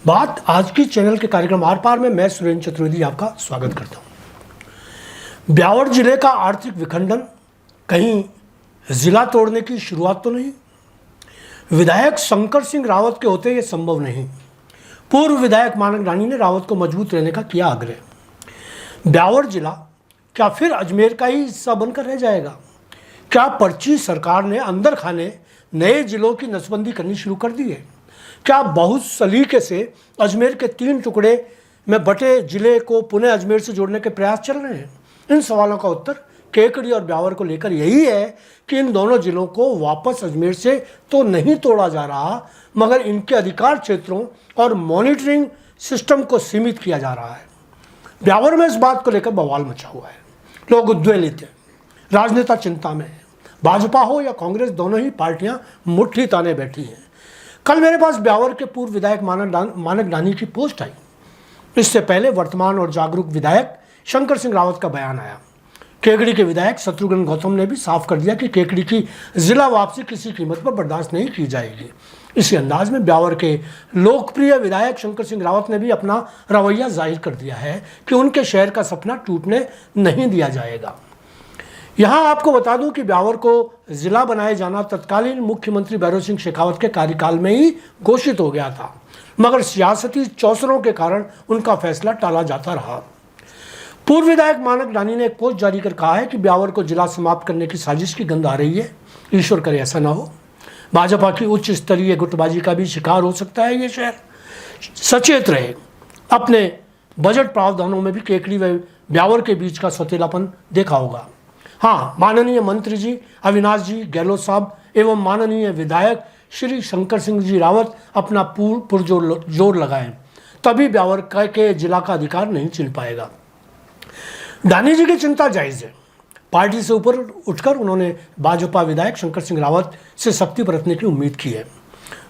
बात आज की चैनल के कार्यक्रम आर पार में मैं सुरेंद्र चतुर्वेदी आपका स्वागत करता हूं। ब्यावर जिले का आर्थिक विखंडन कहीं जिला तोड़ने की शुरुआत तो नहीं। विधायक शंकर सिंह रावत के होते ये संभव नहीं। पूर्व विधायक मानक रानी ने रावत को मजबूत रहने का किया आग्रह। ब्यावर जिला क्या फिर अजमेर का ही हिस्सा बनकर रह जाएगा? क्या पर्ची सरकार ने अंदर खाने नए जिलों की नसबंदी करनी शुरू कर दी है? क्या बहुत सलीके से अजमेर के 3 टुकड़े में बटे जिले को पुनः अजमेर से जोड़ने के प्रयास चल रहे हैं? इन सवालों का उत्तर केकड़ी और ब्यावर को लेकर यही है कि इन दोनों जिलों को वापस अजमेर से तो नहीं तोड़ा जा रहा, मगर इनके अधिकार क्षेत्रों और मॉनिटरिंग सिस्टम को सीमित किया जा रहा है। ब्यावर में इस बात को लेकर बवाल मचा हुआ है। लोग उद्वेलित हैं, राजनेता चिंता में है। भाजपा हो या कांग्रेस, दोनों ही पार्टियां मुट्ठी ताने बैठी हैं। कल मेरे पास ब्यावर के पूर्व विधायक मानक रानी की पोस्ट आई। इससे पहले वर्तमान और जागरूक विधायक शंकर सिंह रावत का बयान आया। केकड़ी के विधायक शत्रुघ्न गौतम ने भी साफ कर दिया कि केकड़ी की जिला वापसी किसी कीमत पर बर्दाश्त नहीं की जाएगी। इसी अंदाज में ब्यावर के लोकप्रिय विधायक शंकर सिंह रावत ने भी अपना रवैया जाहिर कर दिया है कि उनके शहर का सपना टूटने नहीं दिया जाएगा। यहाँ आपको बता दूं कि ब्यावर को जिला बनाए जाना तत्कालीन मुख्यमंत्री भैरों सिंह शेखावत के कार्यकाल में ही घोषित हो गया था, मगर सियासती चौसरों के कारण उनका फैसला टाला जाता रहा। पूर्व विधायक मानक रानी ने एक पोस्ट जारी कर कहा है कि ब्यावर को जिला समाप्त करने की साजिश की गंध आ रही है। ईश्वर करे ऐसा ना हो। भाजपा की उच्च स्तरीय गुटबाजी का भी शिकार हो सकता है ये शहर। सचेत रहे। अपने बजट प्रावधानों में भी केकड़ी व ब्यावर के बीच का सौतेलापन देखा होगा। हाँ, माननीय मंत्री जी अविनाश जी गहलोत साहब एवं माननीय विधायक श्री शंकर सिंह जी रावत अपना पुरजोर जोर लगाएं, तभी ब्यावर के जिला का अधिकार नहीं छिन पाएगा। दानी जी की चिंता जायज़ है। पार्टी से ऊपर उठकर उन्होंने भाजपा विधायक शंकर सिंह रावत से सख्ती बरतने की उम्मीद की है।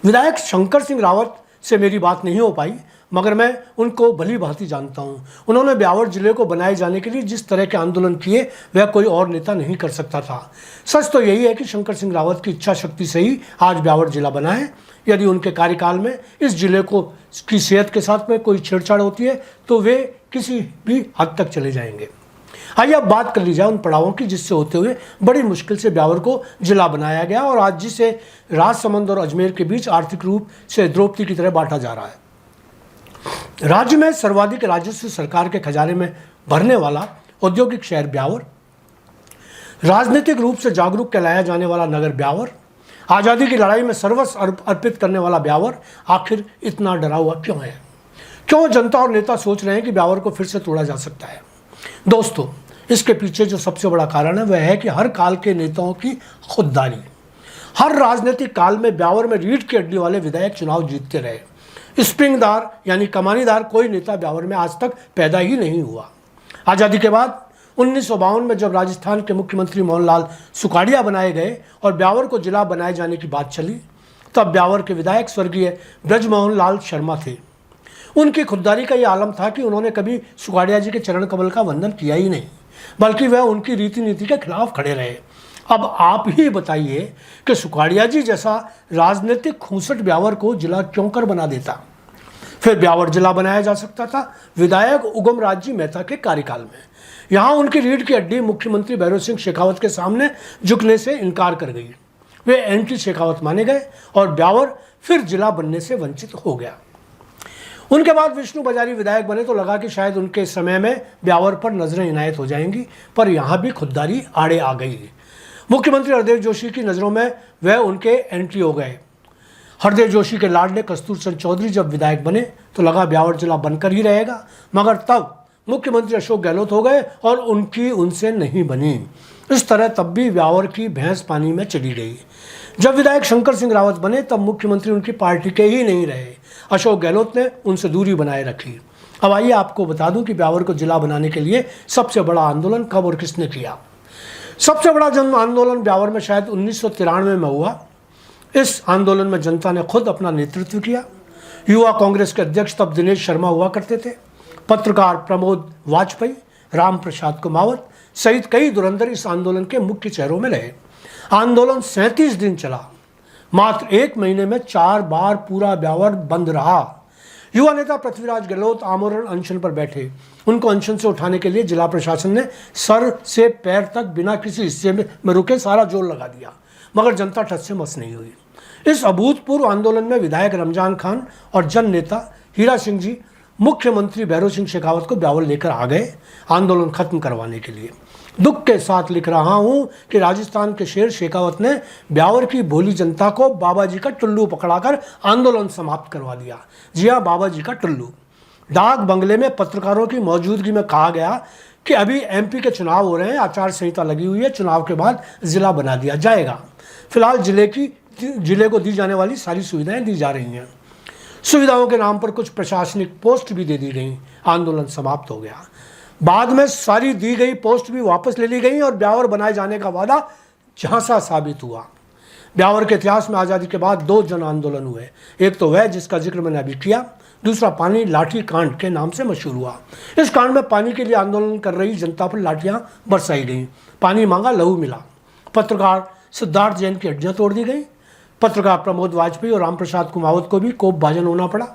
विधायक शंकर सिंह रावत से मेरी बात नहीं हो पाई, मगर मैं उनको भली भांति जानता हूं। उन्होंने ब्यावर जिले को बनाए जाने के लिए जिस तरह के आंदोलन किए वह कोई और नेता नहीं कर सकता था। सच तो यही है कि शंकर सिंह रावत की इच्छा शक्ति से ही आज ब्यावर जिला बना है। यदि उनके कार्यकाल में इस जिले को की सेहत के साथ में कोई छेड़छाड़ होती है तो वे किसी भी हद तक चले जाएंगे। आइए अब बात कर ली जाए उन पड़ावों की जिससे होते हुए बड़ी मुश्किल से ब्यावर को जिला बनाया गया और आज जिसे राजसमंद और अजमेर के बीच आर्थिक रूप से द्रौपदी की तरह बांटा जा रहा है। राज्य में सर्वाधिक राजस्व सरकार के खजाने में भरने वाला औद्योगिक शहर ब्यावर, राजनीतिक रूप से जागरूक कहलाया जाने वाला नगर ब्यावर, आज़ादी की लड़ाई में सर्वस्व अर्पित करने वाला ब्यावर आखिर इतना डरा हुआ क्यों है? क्यों जनता और नेता सोच रहे हैं कि ब्यावर को फिर से तोड़ा जा सकता है? दोस्तों, इसके पीछे जो सबसे बड़ा कारण है वह है कि हर काल के नेताओं की खुददारी। हर राजनीतिक काल में ब्यावर में रीढ़ की हड्डी वाले विधायक चुनाव जीतते रहे। स्प्रिंगदार यानी कमानीदार कोई नेता ब्यावर में आज तक पैदा ही नहीं हुआ। आज़ादी के बाद 1952 में जब राजस्थान के मुख्यमंत्री मोहनलाल सुखाड़िया बनाए गए और ब्यावर को जिला बनाए जाने की बात चली, तब ब्यावर के विधायक स्वर्गीय ब्रजमोहन लाल शर्मा थे। उनकी खुददारी का यह आलम था कि उन्होंने कभी सुखाड़िया जी के चरण कमल का वंदन किया ही नहीं, बल्कि वह उनकी रीति नीति के खिलाफ खड़े रहे। अब आप ही बताइए कि सुखाड़िया जी जैसा राजनीतिक खूंसट ब्यावर को जिला क्यों कर बना देता? फिर ब्यावर जिला बनाया जा सकता था विधायक उगम राज जी मेहता के कार्यकाल में। यहाँ उनकी रीढ़ की हड्डी मुख्यमंत्री भैरों सिंह शेखावत के सामने झुकने से इनकार कर गई। वे एंटी शेखावत माने गए और ब्यावर फिर जिला बनने से वंचित हो गया। उनके बाद विष्णु बजारी विधायक बने तो लगा कि शायद उनके समय में ब्यावर पर नजरें इनायत हो जाएंगी, पर यहाँ भी खुददारी आड़े आ गई। मुख्यमंत्री हरदेव जोशी की नज़रों में वह उनके एंट्री हो गए। हरदेव जोशी के लाडले कस्तूर चंद चौधरी जब विधायक बने तो लगा ब्यावर जिला बनकर ही रहेगा, मगर तब मुख्यमंत्री अशोक गहलोत हो गए और उनकी उनसे नहीं बनी। इस तरह तब भी ब्यावर की भैंस पानी में चली गई। जब विधायक शंकर सिंह रावत बने तब मुख्यमंत्री उनकी पार्टी के ही नहीं रहे। अशोक गहलोत ने उनसे दूरी बनाए रखी। अब आइए आपको बता दूं कि ब्यावर को जिला बनाने के लिए सबसे बड़ा आंदोलन कब और किसने किया। सबसे बड़ा जन आंदोलन ब्यावर में शायद 1993 में हुआ। इस आंदोलन में जनता ने खुद अपना नेतृत्व किया। युवा कांग्रेस के अध्यक्ष तब दिनेश शर्मा हुआ करते थे। पत्रकार प्रमोद वाजपेयी, राम प्रसाद कुमावत सहित कई धुरंधर इस आंदोलन के मुख्य चेहरों में रहे। आंदोलन 37 दिन चला। मात्र 1 महीने में 4 बार पूरा ब्यावर बंद रहा। युवा नेता पृथ्वीराज गहलोत आमरण अनशन पर बैठे। उनको अनशन से उठाने के लिए जिला प्रशासन ने सर से पैर तक बिना किसी हिस्से में रुके सारा जोर लगा दिया, मगर जनता ठस से मस नहीं हुई। इस अभूतपूर्व आंदोलन में विधायक रमजान खान और जन नेता हीरा सिंह जी मुख्यमंत्री भैरों सिंह शेखावत को ब्यावर लेकर आ गए आंदोलन खत्म करवाने के लिए। दुख के साथ लिख रहा हूं कि राजस्थान के शेर शेखावत ने ब्यावर की भोली जनता को बाबा जी का टुल्लू पकड़ाकर आंदोलन समाप्त करवा दिया। जी हाँ, बाबा जी का टुल्लू। डाक बंगले में पत्रकारों की मौजूदगी में कहा गया कि अभी एमपी के चुनाव हो रहे हैं, आचार संहिता लगी हुई है, चुनाव के बाद जिला बना दिया जाएगा। फिलहाल जिले को दी जाने वाली सारी सुविधाएं दी जा रही हैं। सुविधाओं के नाम पर कुछ प्रशासनिक पोस्ट भी दे दी गई। आंदोलन समाप्त हो गया। बाद में सारी दी गई पोस्ट भी वापस ले ली गई और ब्यावर बनाए जाने का वादा झांसा साबित हुआ। ब्यावर के इतिहास में आज़ादी के बाद 2 जन आंदोलन हुए। एक तो वह जिसका जिक्र मैंने अभी किया, दूसरा पानी लाठी कांड के नाम से मशहूर हुआ। इस कांड में पानी के लिए आंदोलन कर रही जनता पर लाठियां बरसाई गईं। पानी मांगा, लहू मिला। पत्रकार सिद्धार्थ जैन की हड्डियां तोड़ दी गई। पत्रकार प्रमोद वाजपेयी और रामप्रसाद कुमावत को भी कोप भाजन होना पड़ा।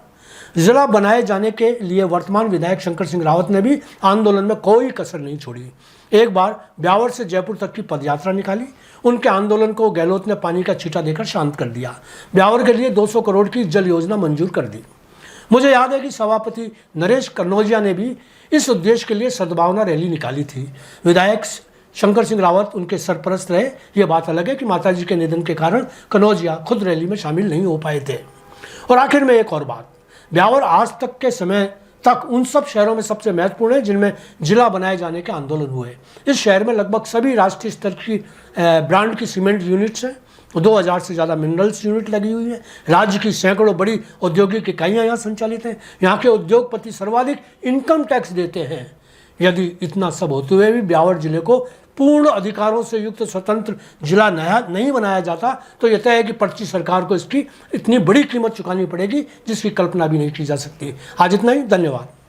जिला बनाए जाने के लिए वर्तमान विधायक शंकर सिंह रावत ने भी आंदोलन में कोई कसर नहीं छोड़ी। एक बार ब्यावर से जयपुर तक की पदयात्रा निकाली। उनके आंदोलन को गहलोत ने पानी का छींटा देकर शांत कर दिया। ब्यावर के लिए 200 करोड़ की जल योजना मंजूर कर दी। मुझे याद है कि सभापति नरेश कन्नौजिया ने भी इस उद्देश्य के लिए सद्भावना रैली निकाली थी। विधायक शंकर सिंह रावत उनके सरपरस्त रहे। ये बात अलग है कि माताजी के निधन के कारण कन्नौजिया खुद रैली में शामिल नहीं हो पाए थे। और आखिर में एक और बात, ब्यावर आज तक के समय तक उन सब शहरों में सबसे महत्वपूर्ण है जिनमें जिला बनाए जाने के आंदोलन हुए। इस शहर में लगभग सभी राष्ट्रीय स्तर की ब्रांड की सीमेंट यूनिट्स हैं। 2000 से ज़्यादा मिनरल्स यूनिट लगी हुई है। राज्य की सैकड़ों बड़ी औद्योगिक इकाइयाँ यहाँ संचालित हैं। यहाँ के उद्योगपति सर्वाधिक इनकम टैक्स देते हैं। यदि इतना सब होते हुए भी ब्यावर जिले को पूर्ण अधिकारों से युक्त स्वतंत्र जिला नहीं बनाया जाता तो यह तय है कि पर्ची सरकार को इसकी इतनी बड़ी कीमत चुकानी पड़ेगी जिसकी कल्पना भी नहीं की जा सकती। आज इतना ही, धन्यवाद।